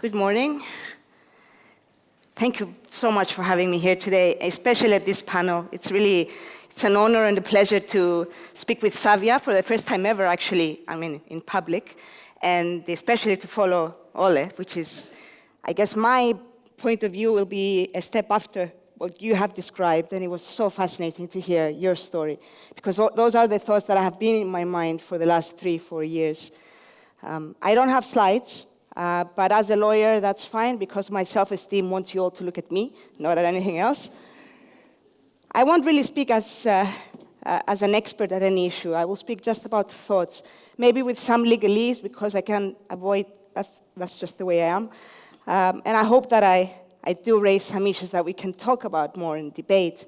Good morning. Thank you so much for having me here today, especially at this panel. It's an honor and a pleasure to speak with Savia for the first time ever, actually, in public, and especially to follow Ole, which is, I guess my point of view will be a step after what you have described, and it was so fascinating to hear your story, because those are the thoughts that have been in my mind for the last 3-4 years. I don't have slides, but as a lawyer, that's fine, because my self-esteem wants you all to look at me, not at anything else. I won't really speak as an expert at any issue. I will speak just about thoughts, maybe with some legalese, because I can avoid, that's just the way I am. And I hope that I do raise some issues that we can talk about more in debate,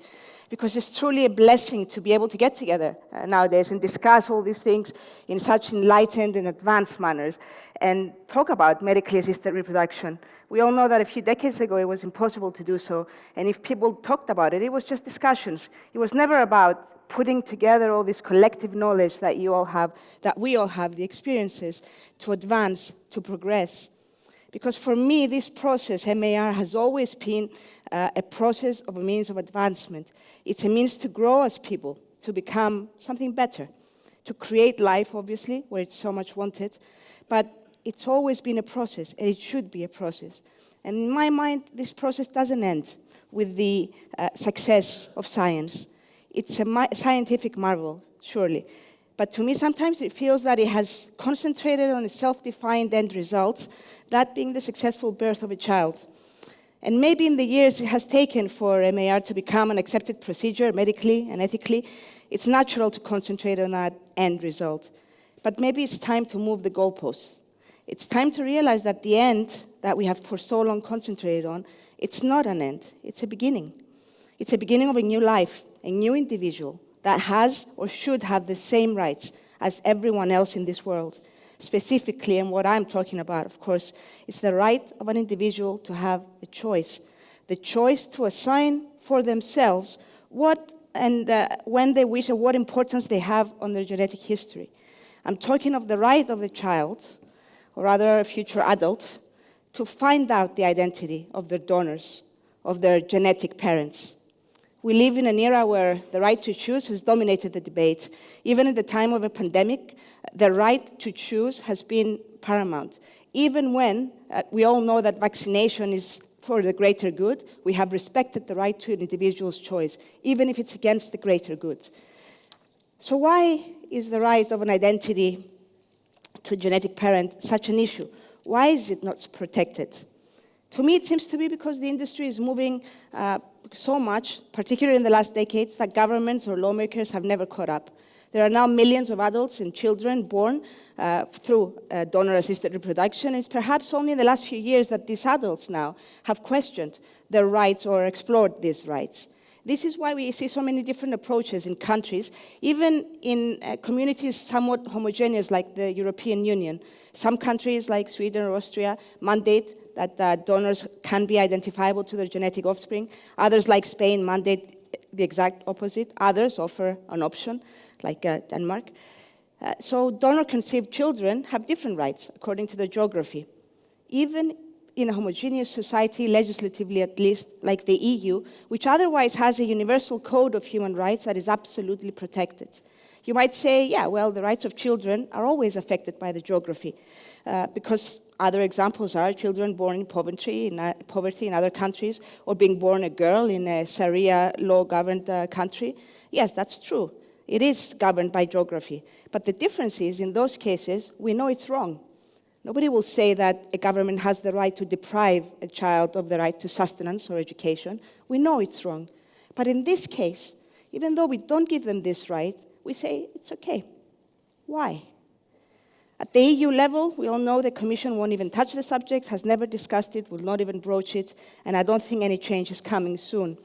because it's truly a blessing to be able to get together nowadays and discuss all these things in such enlightened and advanced manners and talk about medically assisted reproduction. We all know that a few decades ago it was impossible to do so, and if people talked about it, it was just discussions. It was never about putting together all this collective knowledge that you all have, that we all have, the experiences to advance, to progress. Because for me, this process, MAR, has always been a process of a means of advancement. It's a means to grow as people, to become something better, to create life, obviously, where it's so much wanted. But it's always been a process, and it should be a process. And in my mind, this process doesn't end with the success of science. It's a scientific marvel, surely. But to me, sometimes it feels that it has concentrated on a self-defined end result, that being the successful birth of a child. And maybe in the years it has taken for MAR to become an accepted procedure medically and ethically, it's natural to concentrate on that end result. But maybe it's time to move the goalposts. It's time to realize that the end that we have for so long concentrated on, it's not an end, it's a beginning. It's a beginning of a new life, a new individual that has or should have the same rights as everyone else in this world. Specifically, and what I'm talking about, of course, is the right of an individual to have a choice. The choice to assign for themselves what and when they wish and what importance they have on their genetic history. I'm talking of the right of the child, or rather a future adult, to find out the identity of their donors, of their genetic parents. We live in an era where the right to choose has dominated the debate. Even in the time of a pandemic, the right to choose has been paramount. Even when we all know that vaccination is for the greater good, we have respected the right to an individual's choice, even if it's against the greater good. So why is the right of an identity to a genetic parent such an issue? Why is it not protected? To me, it seems to be because the industry is moving so much, particularly in the last decades, that governments or lawmakers have never caught up. There are now millions of adults and children born through donor-assisted reproduction. It's perhaps only in the last few years that these adults now have questioned their rights or explored these rights. This is why we see so many different approaches in countries, even in communities somewhat homogeneous like the European Union. Some countries like Sweden or Austria mandate that donors can be identifiable to their genetic offspring. Others, like Spain, mandate the exact opposite. Others offer an option, like Denmark. So donor-conceived children have different rights according to their geography. Even in a homogeneous society, legislatively at least, like the EU, which otherwise has a universal code of human rights that is absolutely protected. You might say, yeah, well, the rights of children are always affected by the geography, because other examples are children born in poverty in other countries, or being born a girl in a Sharia law-governed country. Yes, that's true. It is governed by geography. But the difference is, in those cases, we know it's wrong. Nobody will say that a government has the right to deprive a child of the right to sustenance or education. We know it's wrong. But in this case, even though we don't give them this right, we say it's okay. Why? At the EU level, we all know the Commission won't even touch the subject, has never discussed it, will not even broach it, and I don't think any change is coming soon.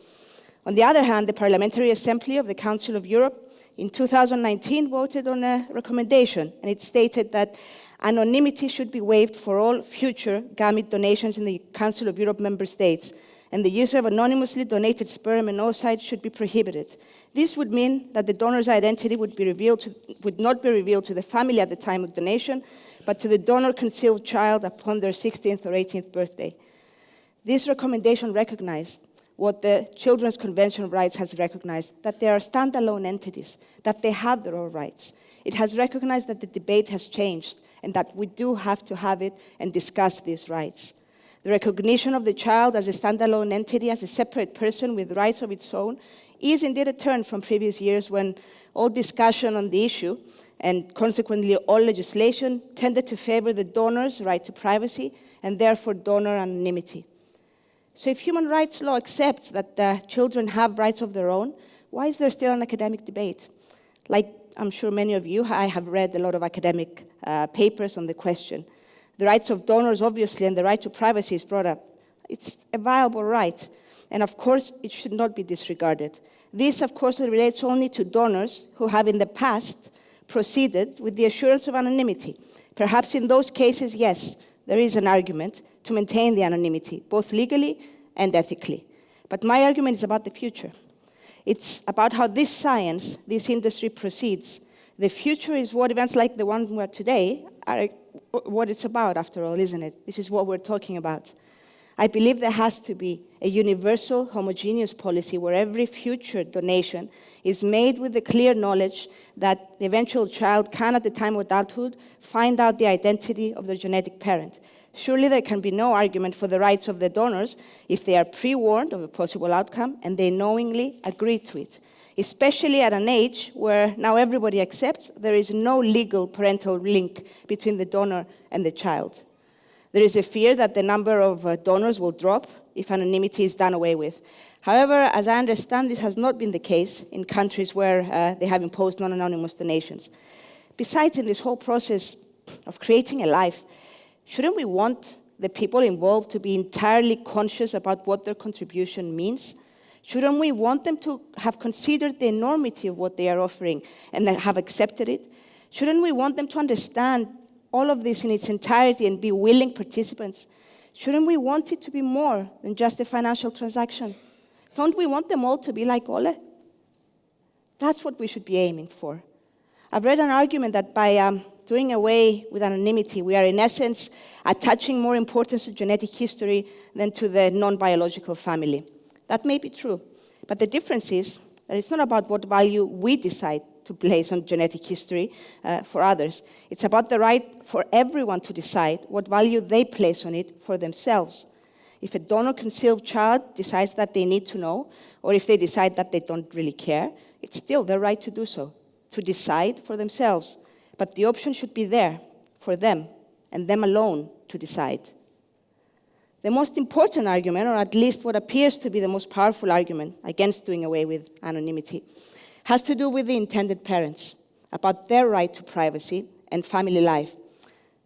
On the other hand, the Parliamentary Assembly of the Council of Europe in 2019 voted on a recommendation, and it stated that anonymity should be waived for all future gamete donations in the Council of Europe member states, and the use of anonymously donated sperm and oocytes should be prohibited. This would mean that the donor's identity would not be revealed to the family at the time of donation, but to the donor-conceived child upon their 16th or 18th birthday. This recommendation recognized what the Children's Convention of Rights has recognized, that they are standalone entities, that they have their own rights. It has recognized that the debate has changed and that we do have to have it and discuss these rights. The recognition of the child as a standalone entity, as a separate person with rights of its own, is indeed a turn from previous years when all discussion on the issue and consequently all legislation tended to favor the donor's right to privacy and therefore donor anonymity. So if human rights law accepts that children have rights of their own, why is there still an academic debate? Like I'm sure many of you, I have read a lot of academic papers on the question. The rights of donors, obviously, and the right to privacy is brought up. It's a viable right, and of course, it should not be disregarded. This, of course, relates only to donors who have in the past proceeded with the assurance of anonymity. Perhaps in those cases, yes, there is an argument to maintain the anonymity, both legally and ethically. But my argument is about the future. It's about how this science, this industry proceeds. The future is what events like the one we're today are what it's about, after all, isn't it? This is what we're talking about. I believe there has to be a universal, homogeneous policy where every future donation is made with the clear knowledge that the eventual child can, at the time of adulthood, find out the identity of their genetic parent. Surely there can be no argument for the rights of the donors if they are pre-warned of a possible outcome and they knowingly agree to it, especially at an age where now everybody accepts there is no legal parental link between the donor and the child. There is a fear that the number of donors will drop if anonymity is done away with. However, as I understand, this has not been the case in countries where they have imposed non-anonymous donations. Besides, in this whole process of creating a life, shouldn't we want the people involved to be entirely conscious about what their contribution means? Shouldn't we want them to have considered the enormity of what they are offering and then have accepted it? Shouldn't we want them to understand all of this in its entirety and be willing participants? Shouldn't we want it to be more than just a financial transaction? Don't we want them all to be like Ole? That's what we should be aiming for. I've read an argument that by doing away with anonymity, we are in essence attaching more importance to genetic history than to the non-biological family. That may be true, but the difference is that it's not about what value we decide to place on genetic history for others. It's about the right for everyone to decide what value they place on it for themselves. If a donor-conceived child decides that they need to know, or if they decide that they don't really care, it's still their right to do so, to decide for themselves. But the option should be there for them, and them alone to decide. The most important argument, or at least what appears to be the most powerful argument against doing away with anonymity, has to do with the intended parents, about their right to privacy and family life.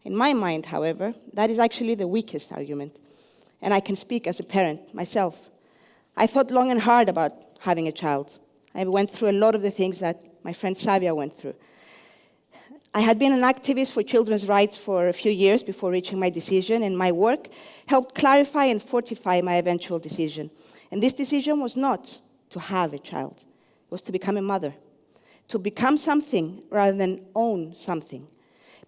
In my mind, however, that is actually the weakest argument. And I can speak as a parent myself. I thought long and hard about having a child. I went through a lot of the things that my friend Savia went through. I had been an activist for children's rights for a few years before reaching my decision, and my work helped clarify and fortify my eventual decision. And this decision was not to have a child. It was to become a mother, to become something rather than own something.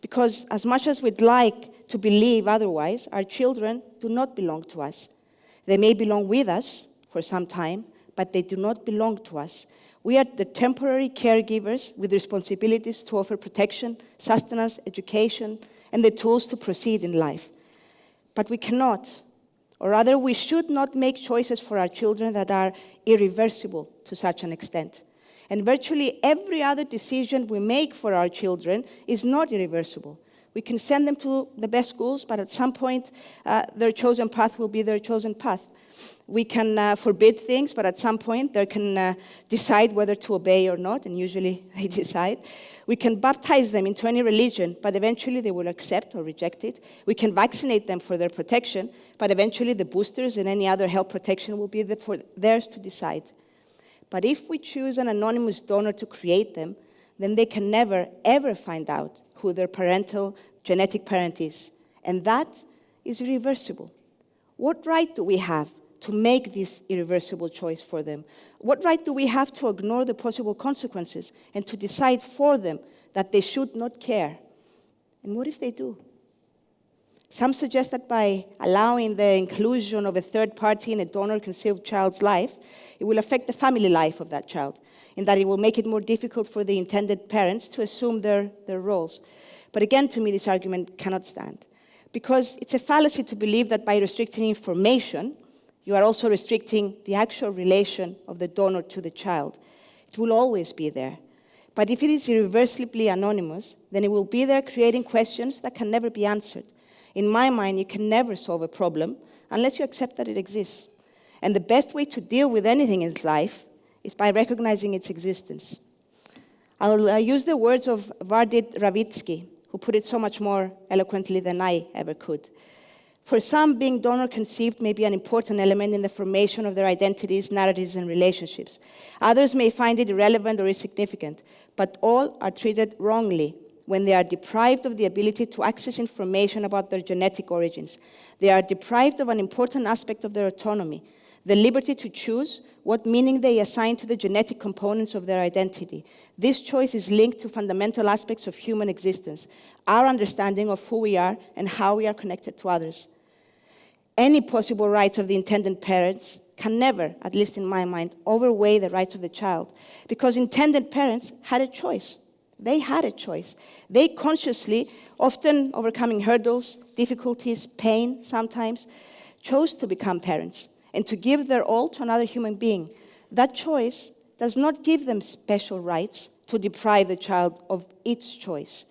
Because as much as we'd like to believe otherwise, our children do not belong to us. They may belong with us for some time, but they do not belong to us. We are the temporary caregivers with responsibilities to offer protection, sustenance, education, and the tools to proceed in life. But we cannot, or rather we should not make choices for our children that are irreversible to such an extent. And virtually every other decision we make for our children is not irreversible. We can send them to the best schools, but at some point their chosen path will be their chosen path. We can forbid things, but at some point they can decide whether to obey or not, and usually they decide. We can baptize them into any religion, but eventually they will accept or reject it. We can vaccinate them for their protection, but eventually the boosters and any other health protection will be for theirs to decide. But if we choose an anonymous donor to create them, then they can never, ever find out who their parental genetic parent is. And that is irreversible. What right do we have to make this irreversible choice for them? What right do we have to ignore the possible consequences and to decide for them that they should not care? And what if they do? Some suggest that by allowing the inclusion of a third party in a donor-conceived child's life, it will affect the family life of that child, in that it will make it more difficult for the intended parents to assume their roles. But again, to me, this argument cannot stand, because it's a fallacy to believe that by restricting information, you are also restricting the actual relation of the donor to the child. It will always be there. But if it is irreversibly anonymous, then it will be there creating questions that can never be answered. In my mind, you can never solve a problem unless you accept that it exists. And the best way to deal with anything in life is by recognizing its existence. I'll use the words of Vardit Ravitsky, who put it so much more eloquently than I ever could. For some, being donor-conceived may be an important element in the formation of their identities, narratives, and relationships. Others may find it irrelevant or insignificant, but all are treated wrongly when they are deprived of the ability to access information about their genetic origins. They are deprived of an important aspect of their autonomy, the liberty to choose what meaning they assign to the genetic components of their identity. This choice is linked to fundamental aspects of human existence, our understanding of who we are and how we are connected to others. Any possible rights of the intended parents can never, at least in my mind, outweigh the rights of the child, because intended parents had a choice. They had a choice. They consciously, often overcoming hurdles, difficulties, pain sometimes, chose to become parents and to give their all to another human being. That choice does not give them special rights to deprive the child of its choice.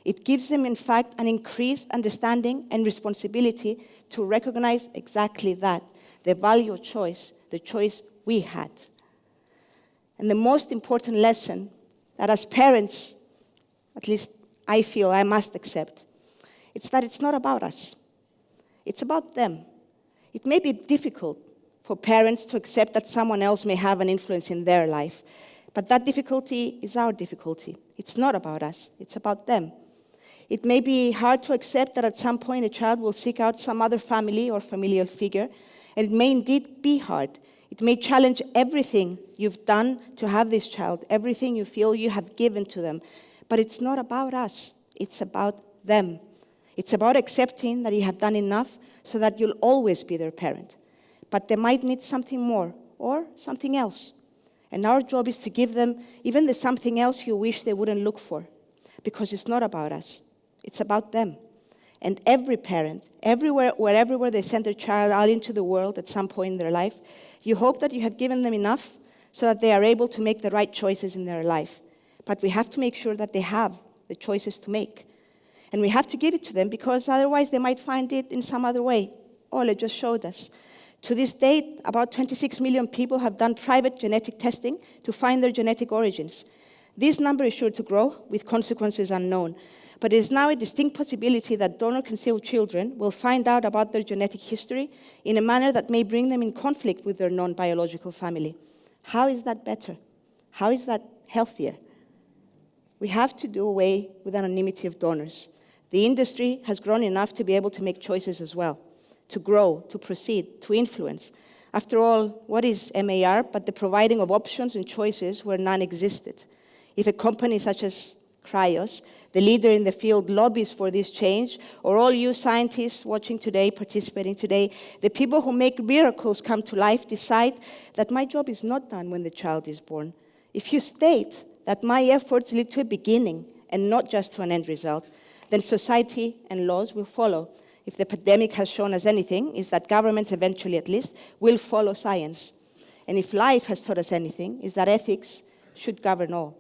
It gives them, in fact, an increased understanding and responsibility to recognize exactly that, the value of choice, the choice we had. And the most important lesson that as parents, at least I feel I must accept, it's that it's not about us. It's about them. It may be difficult for parents to accept that someone else may have an influence in their life, but that difficulty is our difficulty. It's not about us. It's about them. It may be hard to accept that at some point a child will seek out some other family or familial figure, and it may indeed be hard. It may challenge everything you've done to have this child, everything you feel you have given to them. But it's not about us. It's about them. It's about accepting that you have done enough so that you'll always be their parent. But they might need something more or something else. And our job is to give them even the something else you wish they wouldn't look for. Because it's not about us. It's about them. And every parent, wherever they send their child out into the world at some point in their life, you hope that you have given them enough so that they are able to make the right choices in their life. But we have to make sure that they have the choices to make. And we have to give it to them because otherwise they might find it in some other way. Ole just showed us. To this date, about 26 million people have done private genetic testing to find their genetic origins. This number is sure to grow, with consequences unknown. But it is now a distinct possibility that donor-conceived children will find out about their genetic history in a manner that may bring them in conflict with their non-biological family. How is that better? How is that healthier? We have to do away with anonymity of donors. The industry has grown enough to be able to make choices as well, to grow, to proceed, to influence. After all, what is MAR but the providing of options and choices where none existed? If a company such as Cryos, the leader in the field, lobbies for this change, or all you scientists watching today, participating today, the people who make miracles come to life decide that my job is not done when the child is born. If you state that my efforts lead to a beginning and not just to an end result, then society and laws will follow. If the pandemic has shown us anything, is that governments eventually at least will follow science. And if life has taught us anything, is that ethics should govern all.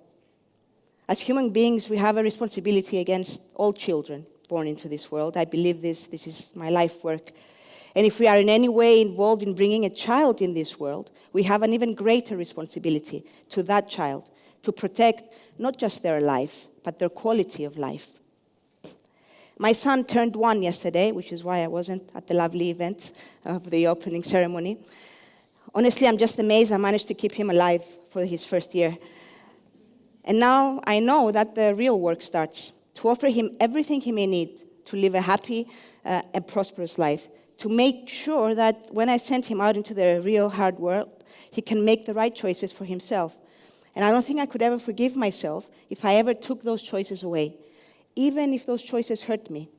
As human beings, we have a responsibility against all children born into this world. I believe this is my life work. And if we are in any way involved in bringing a child in this world, we have an even greater responsibility to that child, to protect not just their life, but their quality of life. My son turned 1 yesterday, which is why I wasn't at the lovely event of the opening ceremony. Honestly, I'm just amazed I managed to keep him alive for his first year. And now I know that the real work starts, to offer him everything he may need to live a happy and prosperous life, to make sure that when I send him out into the real hard world, he can make the right choices for himself. And I don't think I could ever forgive myself if I ever took those choices away. even if those choices hurt me.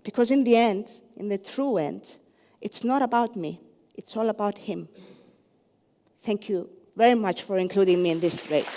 Because in the end, in the true end, it's not about me. It's all about him. Thank you very much for including me in this debate.